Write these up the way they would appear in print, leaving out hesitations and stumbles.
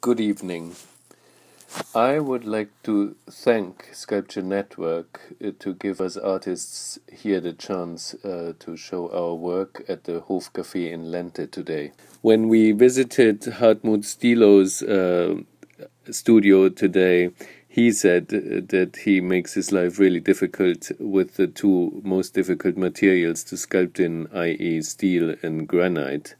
Good evening. I would like to thank Sculpture Network to give us artists here the chance to show our work at the Hofcafé in Lente today. When we visited Hartmut Stilo's studio today, he said that he makes his life really difficult with the two most difficult materials to sculpt in, i.e. steel and granite.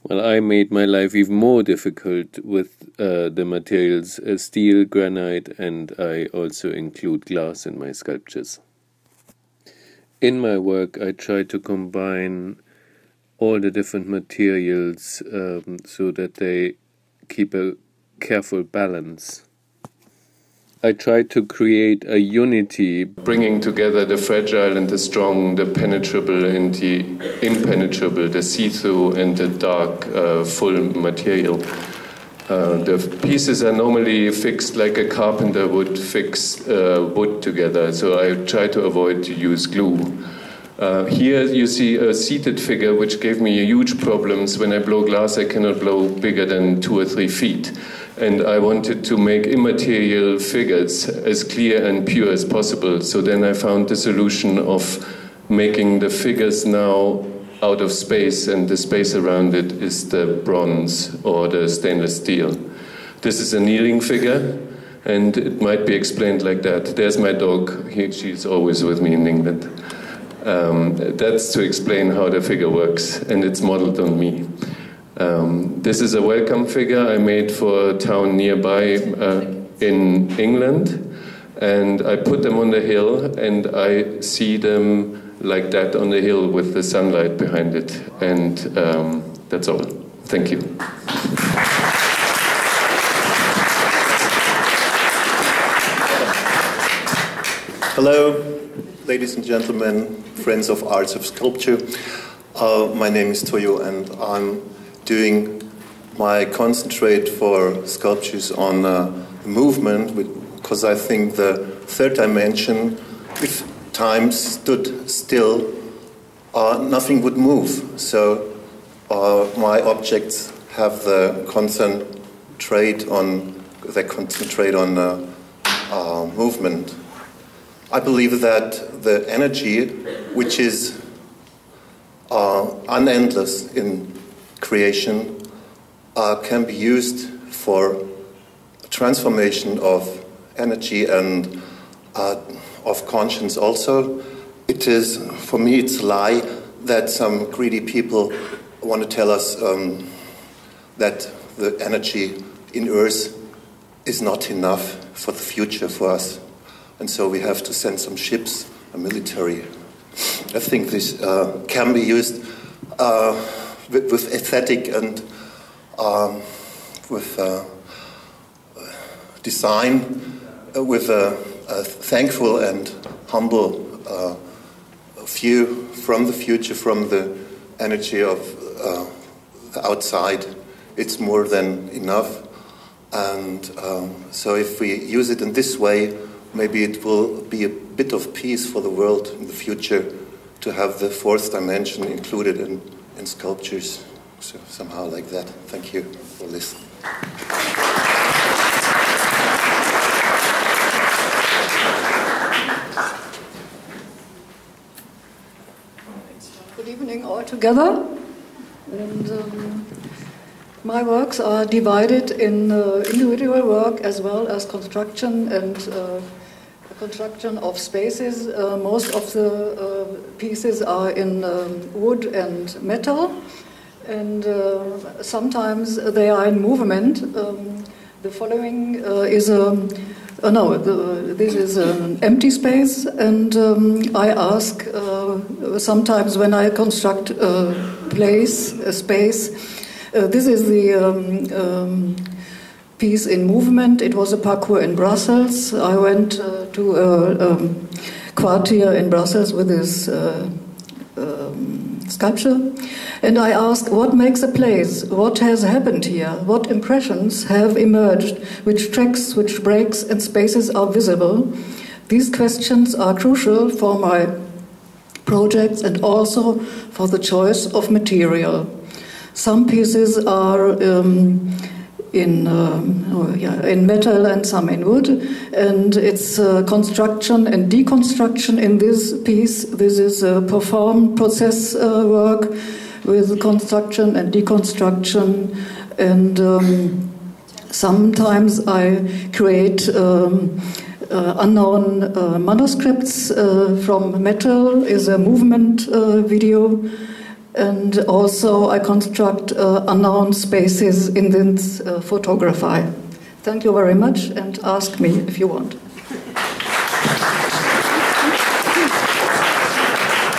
Well, I made my life even more difficult with the materials steel, granite, and I also include glass in my sculptures. In my work, I try to combine all the different materials so that they keep a careful balance. I try to create a unity, bringing together the fragile and the strong, the penetrable and the impenetrable, the see-through and the dark, full material. The pieces are normally fixed like a carpenter would fix wood together, so I try to avoid to use glue. Here you see a seated figure which gave me huge problems. When I blow glass, I cannot blow bigger than 2 or 3 feet. And I wanted to make immaterial figures as clear and pure as possible. So then I found the solution of making the figures now out of space, and the space around it is the bronze or the stainless steel. This is a kneeling figure, and it might be explained like that. There's my dog. She's always with me in England. That's to explain how the figure works, and it's modeled on me. This is a welcome figure I made for a town nearby in England, and I put them on the hill, and I see them like that on the hill with the sunlight behind it, and that's all. Thank you. Hello, ladies and gentlemen, friends of arts of sculpture. My name is Toyo, and I'm doing my concentrate for sculptures on movement, because I think the third dimension, if time stood still, nothing would move. So my objects have the concentrate on movement. I believe that the energy, which is unendless in creation, can be used for transformation of energy and of conscience also. It is, for me, it's a lie that some greedy people want to tell us that the energy in Earth is not enough for the future for us. And so we have to send some ships, a military. I think this can be used with aesthetic and with design, with a thankful and humble view from the future, from the energy of the outside. It's more than enough. And so if we use it in this way, maybe it will be a bit of peace for the world in the future to have the fourth dimension included in sculptures. So somehow like that. Thank you for listening. Good evening all together. And, my works are divided in individual work as well as construction and construction of spaces. Most of the pieces are in wood and metal, and sometimes they are in movement. The following is this is an empty space, and I ask sometimes when I construct a space. This is the piece in movement. It was a parcours in Brussels. I went to a quartier in Brussels with this sculpture, and I asked, what makes a place? What has happened here? What impressions have emerged? Which tracks, which breaks and spaces are visible? These questions are crucial for my projects and also for the choice of material. Some pieces are in metal and some in wood. And it's construction and deconstruction in this piece. This is a performed process work with construction and deconstruction. And sometimes I create unknown manuscripts from metal, is a movement video. And also I construct unknown spaces in this photography. Thank you very much, and ask me if you want.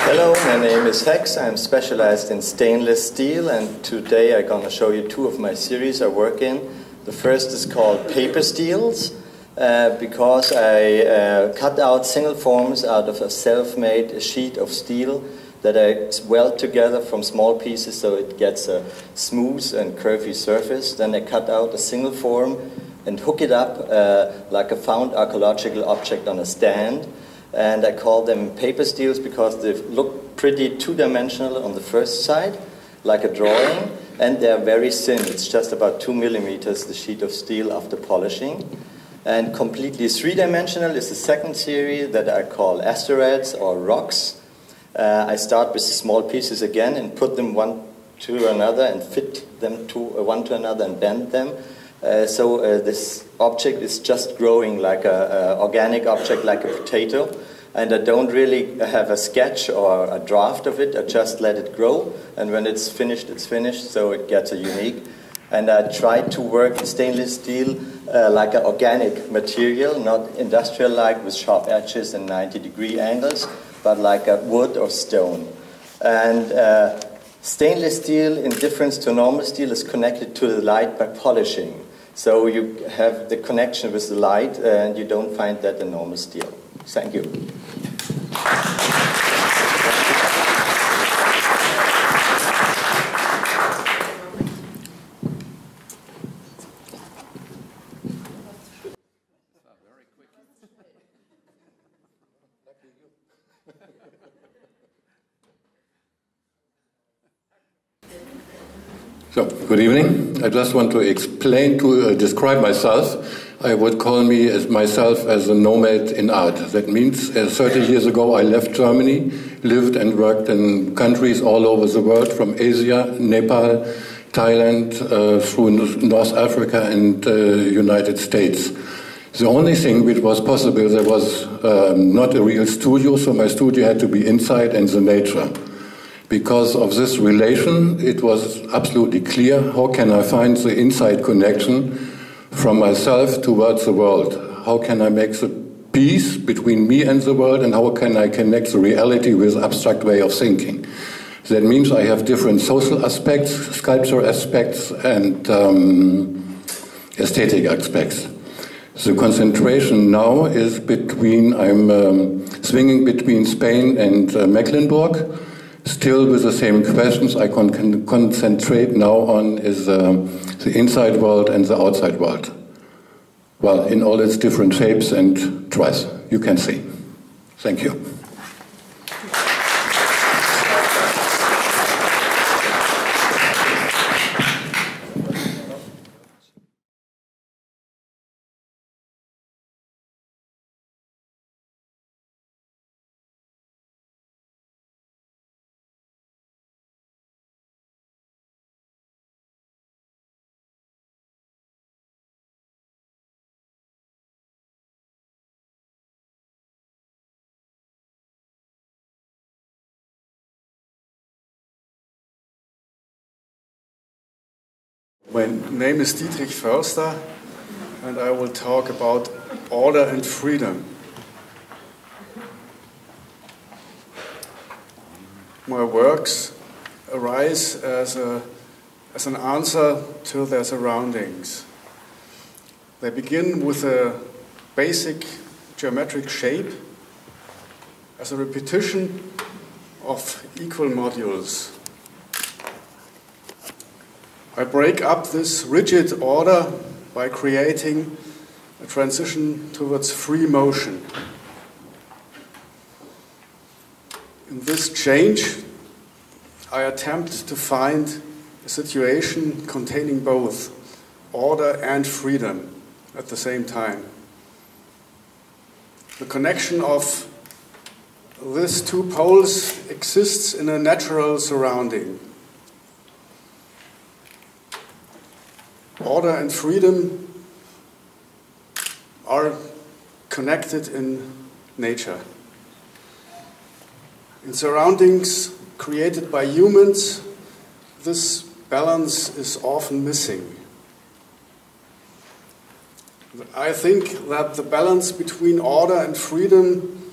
Hello, my name is Hex. I'm specialized in stainless steel, and today I'm going to show you two of my series I work in. The first is called paper steels, because I cut out single forms out of a self-made sheet of steel that I weld together from small pieces so it gets a smooth and curvy surface. Then I cut out a single form and hook it up like a found archaeological object on a stand. And I call them paper steels because they look pretty two-dimensional on the first side, like a drawing, and they're very thin. It's just about 2 millimeters, the sheet of steel after polishing. And completely three-dimensional is the second series that I call asteroids or rocks. I start with small pieces again and put them one to another and fit them to one to another and bend them. So this object is just growing like an organic object, like a potato. And I don't really have a sketch or a draft of it. I just let it grow. And when it's finished, so it gets a unique. And I try to work in stainless steel like an organic material, not industrial-like with sharp edges and 90-degree angles, but like a wood or stone. And stainless steel, in difference to normal steel, is connected to the light by polishing. So you have the connection with the light, and you don't find that in normal steel. Thank you. So, good evening. I just want to describe myself. I would call myself as a nomad in art. That means 30 years ago I left Germany, lived and worked in countries all over the world, from Asia, Nepal, Thailand, through North Africa and United States. The only thing which was possible, there was not a real studio, so my studio had to be inside and the nature. Because of this relation, it was absolutely clear, how can I find the inside connection from myself towards the world? How can I make the peace between me and the world, and how can I connect the reality with abstract way of thinking? That means I have different social aspects, sculpture aspects, and aesthetic aspects. The concentration now is I'm swinging between Spain and Mecklenburg. Still with the same questions I can concentrate now on is the inside world and the outside world. Well, in all its different shapes and tries, you can see. Thank you. My name is Dietrich Förster, and I will talk about order and freedom. My works arise as an answer to their surroundings. They begin with a basic geometric shape as a repetition of equal modules. I break up this rigid order by creating a transition towards free motion. In this change, I attempt to find a situation containing both order and freedom at the same time. The connection of these two poles exists in a natural surrounding. Order and freedom are connected in nature. In surroundings created by humans, this balance is often missing. I think that the balance between order and freedom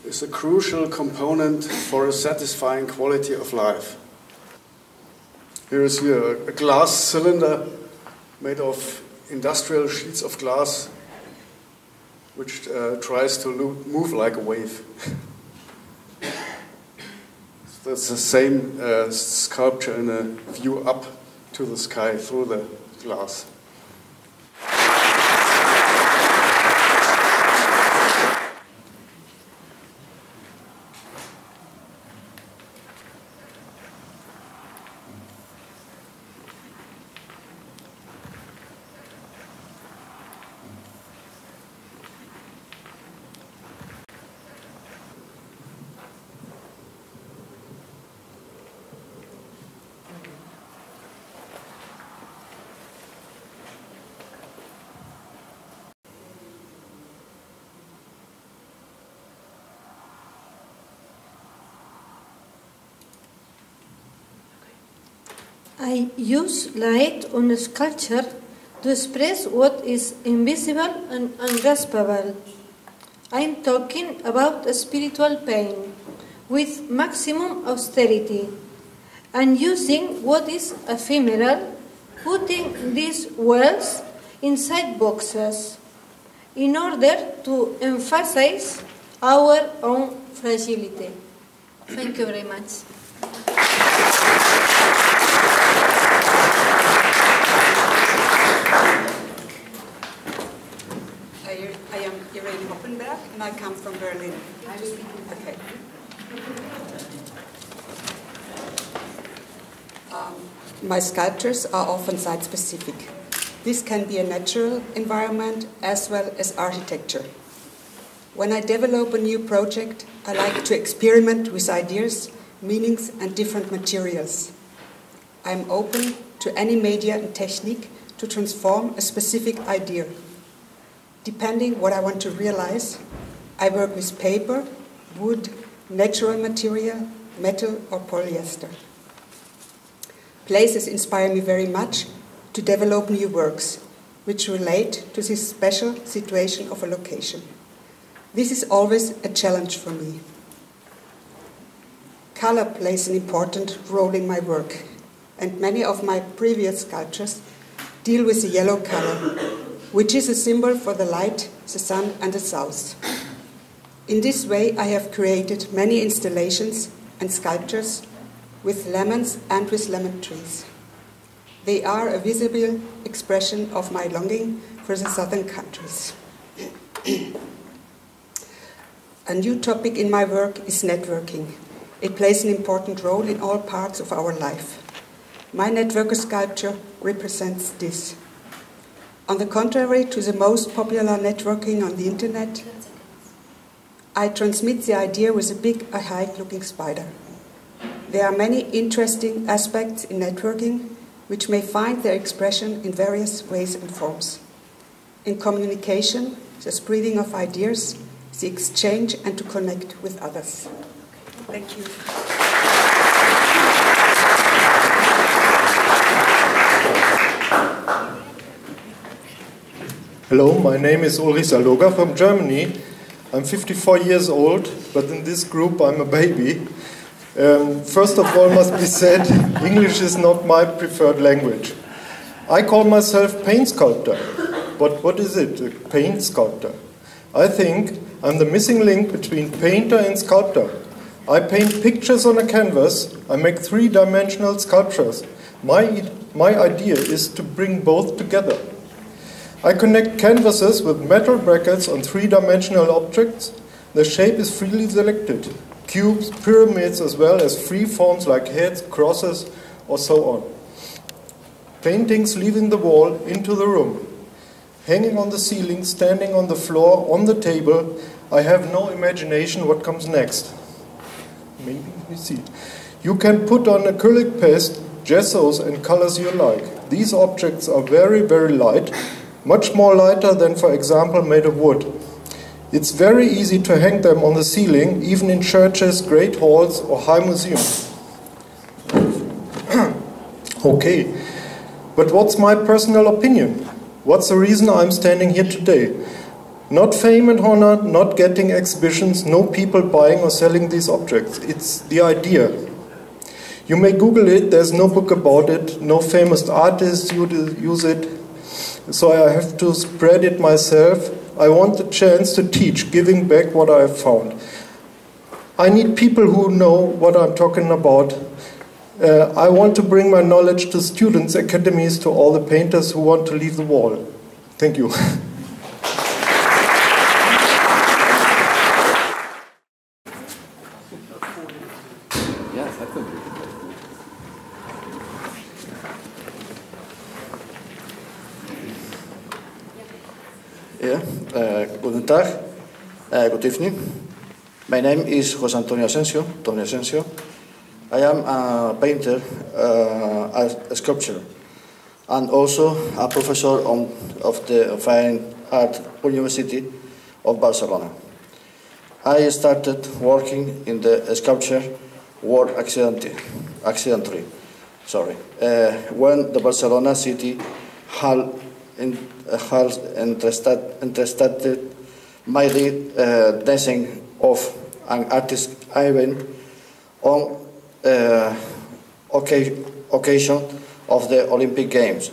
is a crucial component for a satisfying quality of life. Here is a glass cylinder made of industrial sheets of glass, which tries to move like a wave. That's the same sculpture in a view up to the sky through the glass. I use light on a sculpture to express what is invisible and ungraspable. I am talking about a spiritual pain with maximum austerity and using what is ephemeral, putting these worlds inside boxes in order to emphasize our own fragility. Thank you very much. And I come from Berlin. Okay. My sculptures are often site-specific. This can be a natural environment as well as architecture. When I develop a new project, I like to experiment with ideas, meanings, and different materials. I am open to any media and technique to transform a specific idea. Depending what I want to realize, I work with paper, wood, natural material, metal, or polyester. Places inspire me very much to develop new works, which relate to this special situation of a location. This is always a challenge for me. Color plays an important role in my work, and many of my previous sculptures deal with the yellow color, which is a symbol for the light, the sun, and the south. In this way, I have created many installations and sculptures with lemons and with lemon trees. They are a visible expression of my longing for the southern countries. A new topic in my work is networking. It plays an important role in all parts of our life. My networker sculpture represents this. On the contrary to the most popular networking on the internet, I transmit the idea with a big, archaic-looking spider. There are many interesting aspects in networking which may find their expression in various ways and forms. In communication, the spreading of ideas, the exchange, and to connect with others. Thank you. Hello, my name is Ulrich Saloga from Germany. I'm 54 years old, but in this group I'm a baby. First of all, must be said, English is not my preferred language. I call myself paint sculptor, but what is it, a paint sculptor? I think I'm the missing link between painter and sculptor. I paint pictures on a canvas, I make three-dimensional sculptures. My idea is to bring both together. I connect canvases with metal brackets on three-dimensional objects. The shape is freely selected. Cubes, pyramids, as well as free forms like heads, crosses, or so on. Paintings leaving the wall into the room. Hanging on the ceiling, standing on the floor, on the table. I have no imagination what comes next. Maybe we see. You can put on acrylic paste, gessos and colors you like. These objects are very, very light, much more lighter than, for example, made of wood. It's very easy to hang them on the ceiling, even in churches, great halls or high museums. Okay, but what's my personal opinion? What's the reason I'm standing here today? Not fame and honor, not getting exhibitions, no people buying or selling these objects. It's the idea. You may Google it, there's no book about it, no famous artists use it, so I have to spread it myself. I want the chance to teach, giving back what I have found. I need people who know what I'm talking about. I want to bring my knowledge to students, academies, to all the painters who want to leave the wall. Thank you. Guten Tag, good evening. My name is José Antonio Asensio. I am a painter, a sculptor, and also a professor of the Fine Art University of Barcelona. I started working in the sculpture world accidentally, when the Barcelona City Hall interested my design of an artist event on occasion of the Olympic Games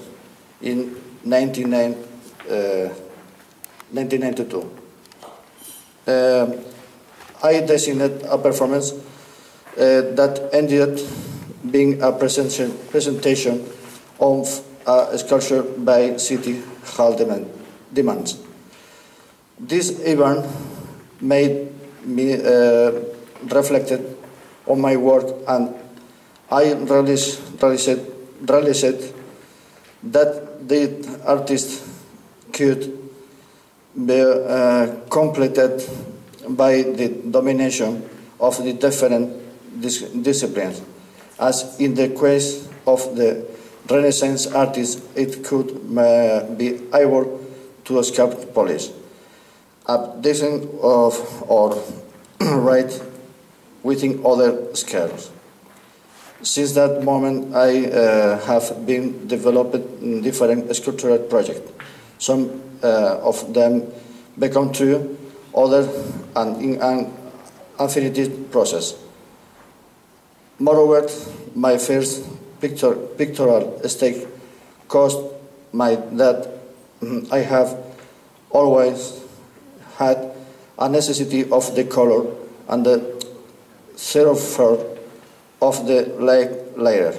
in 1992. I designed a performance that ended being a presentation of a sculpture by City Hall demands. This event made me reflected on my work, and I realized that the artist could be completed by the domination of the different disciplines. As in the case of the Renaissance artist, it could be able to sculpt polish, updating of or write within other scales. Since that moment, I have been developing different sculptural projects. Some of them become true, others in an infinity process. Moreover, my first pictorial stake caused that I have always had a necessity of the color and the thoroughfare of the lake layer.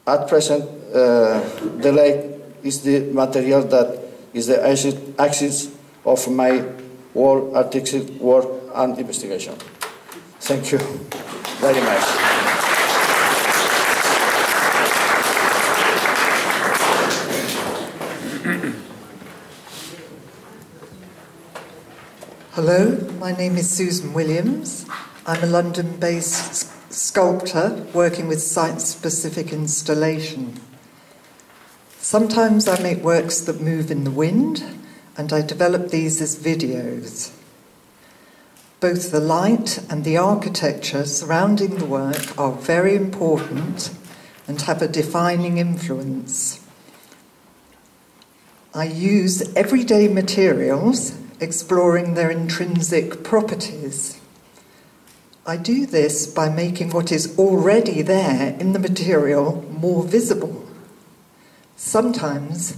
At present, the lake is the material that is the axis of my whole artistic work and investigation. Thank you very much. Hello, my name is Susan Williams. I'm a London-based sculptor working with site-specific installation. Sometimes I make works that move in the wind, and I develop these as videos. Both the light and the architecture surrounding the work are very important and have a defining influence. I use everyday materials, exploring their intrinsic properties. I do this by making what is already there in the material more visible. Sometimes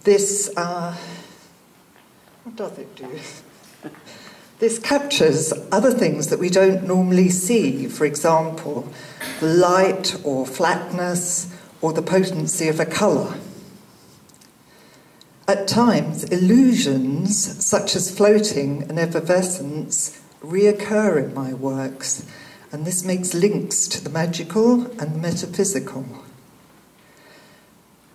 this, what does it do? This captures other things that we don't normally see, for example, the light or flatness or the potency of a colour. At times, illusions such as floating and effervescence reoccur in my works, and this makes links to the magical and the metaphysical.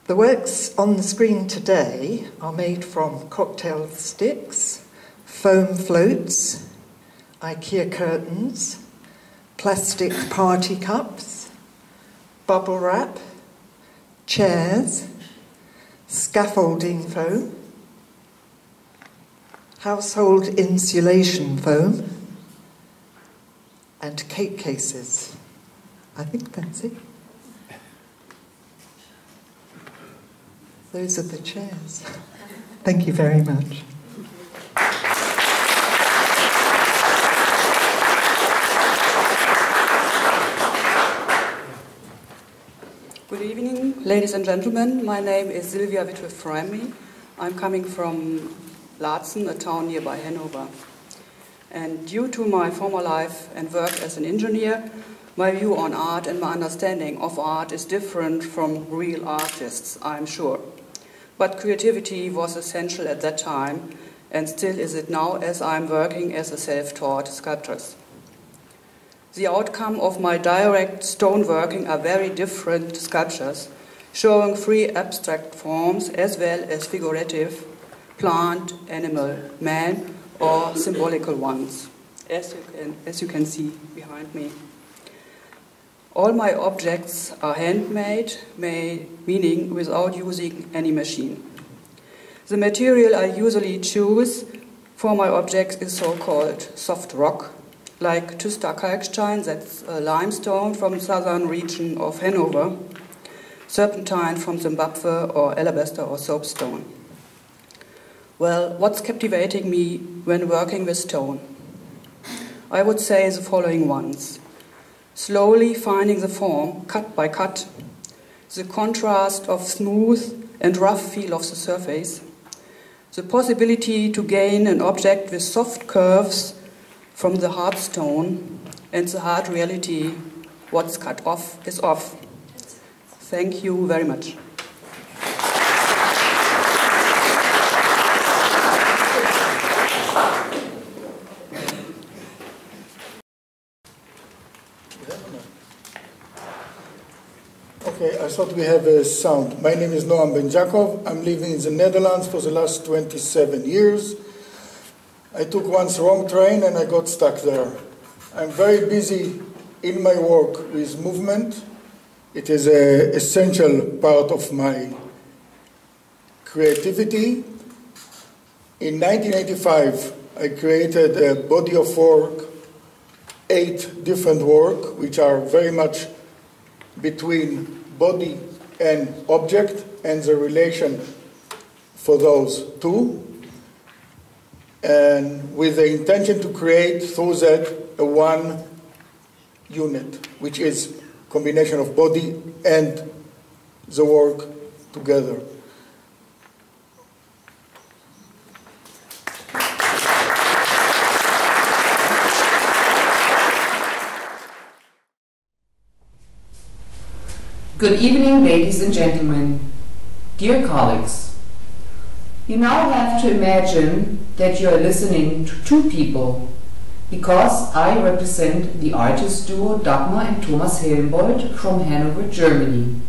The works on the screen today are made from cocktail sticks, foam floats, IKEA curtains, plastic party cups, bubble wrap, chairs, scaffolding foam, household insulation foam, and cake cases. I think that's it. Those are the chairs. Thank you very much. Good evening, ladies and gentlemen. My name is Sylvia Witwe-Fremy. I'm coming from Laatzen, a town nearby Hanover. And due to my former life and work as an engineer, my view on art and my understanding of art is different from real artists, I'm sure. But creativity was essential at that time, and still is it now, as I'm working as a self-taught sculptress. The outcome of my direct stoneworking are very different sculptures, showing free abstract forms as well as figurative, plant, animal, man, or symbolical ones, as you can see behind me. All my objects are handmade, meaning without using any machine. The material I usually choose for my objects is so-called soft rock, like Tüster Kalkstein, that's a limestone from the southern region of Hanover, serpentine from Zimbabwe, or alabaster or soapstone. Well, what's captivating me when working with stone? I would say the following ones. Slowly finding the form, cut by cut, the contrast of smooth and rough feel of the surface, the possibility to gain an object with soft curves from the hard stone, and the hard reality, what's cut off is off. Thank you very much. Okay, I thought we have a sound. My name is Noam Ben-Jacob. I'm living in the Netherlands for the last 27 years. I took once wrong train and I got stuck there. I'm very busy in my work with movement. It is an essential part of my creativity. In 1985, I created a body of work, 8 different work, which are very much between body and object and the relation for those two, and with the intention to create through that a one unit, which is combination of body and the work together. Good evening, ladies and gentlemen, dear colleagues. You now have to imagine that you are listening to 2 people, because I represent the artist duo Dagmar and Thomas Helmbold from Hanover, Germany.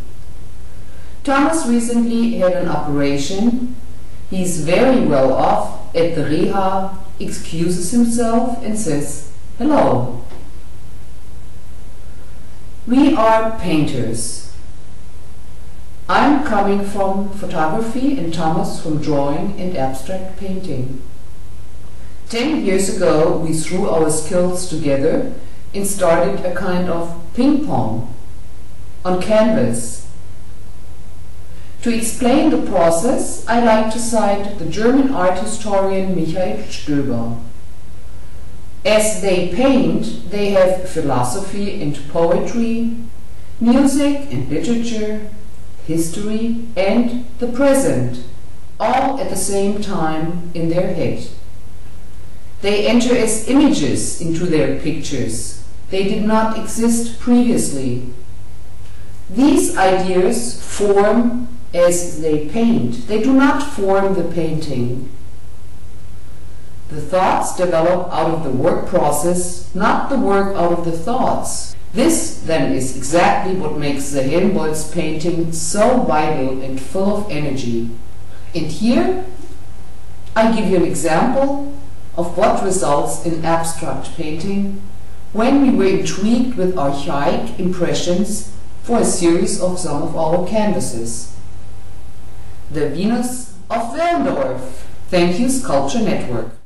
Thomas recently had an operation. He's very well off at the Reha, excuses himself and says hello. We are painters. I'm coming from photography and Thomas from drawing and abstract painting. 10 years ago we threw our skills together and started a kind of ping-pong on canvas. To explain the process, I like to cite the German art historian Michael Stöber. As they paint, they have philosophy and poetry, music and literature, history and the present, all at the same time in their head. They enter as images into their pictures. They did not exist previously. These ideas form as they paint. They do not form the painting. The thoughts develop out of the work process, not the work out of the thoughts. This then is exactly what makes the Helmholtz painting so vital and full of energy. And here I give you an example of what results in abstract painting when we were intrigued with archaic impressions for a series of some of our canvases. The Venus of Willendorf. Thank you, Sculpture Network.